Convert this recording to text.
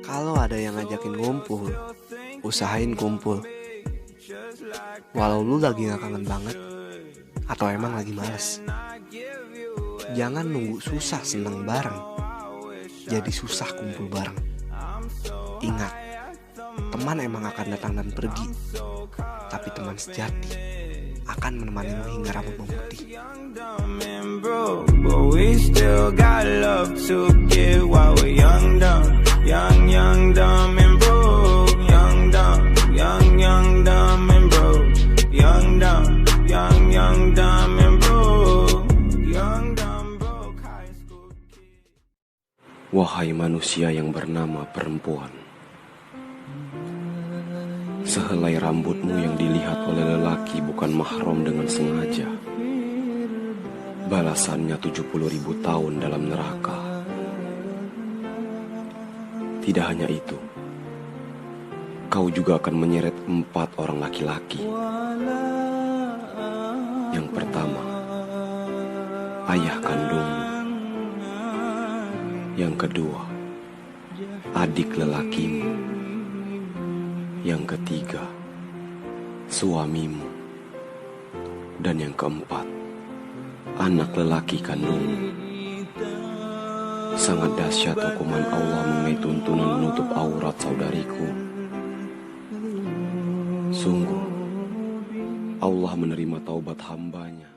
Kalau ada yang ngajakin ngumpul, usahain kumpul. Walau lu lagi gak kangen banget, atau emang lagi males. Jangan nunggu susah seneng bareng, jadi susah kumpul bareng. Ingat, teman emang akan datang dan pergi, tapi teman sejati akan menemanimu hingga rambut memutih. But we still got love to give while we're young, dumb, young, dumb and broke. Young, dumb, young, dumb and broke. Young, dumb, dumb and broke. Young, dumb, broke high school kid. Wahai manusia yang bernama perempuan, sehelai rambutmu yang dilihat oleh lelaki bukan mahram dengan sengaja. Balasannya 70.000 tahun dalam neraka. Tidak hanya itu, kau juga akan menyeret 4 orang laki-laki. Yang pertama, ayah kandungmu. Yang kedua, adik lelakimu. Yang ketiga, suamimu. Dan yang keempat, anak lelaki kandungmu. Sangat dahsyat hukuman Allah mengenai tuntunan menutup aurat saudariku. Sungguh, Allah menerima taubat hambanya.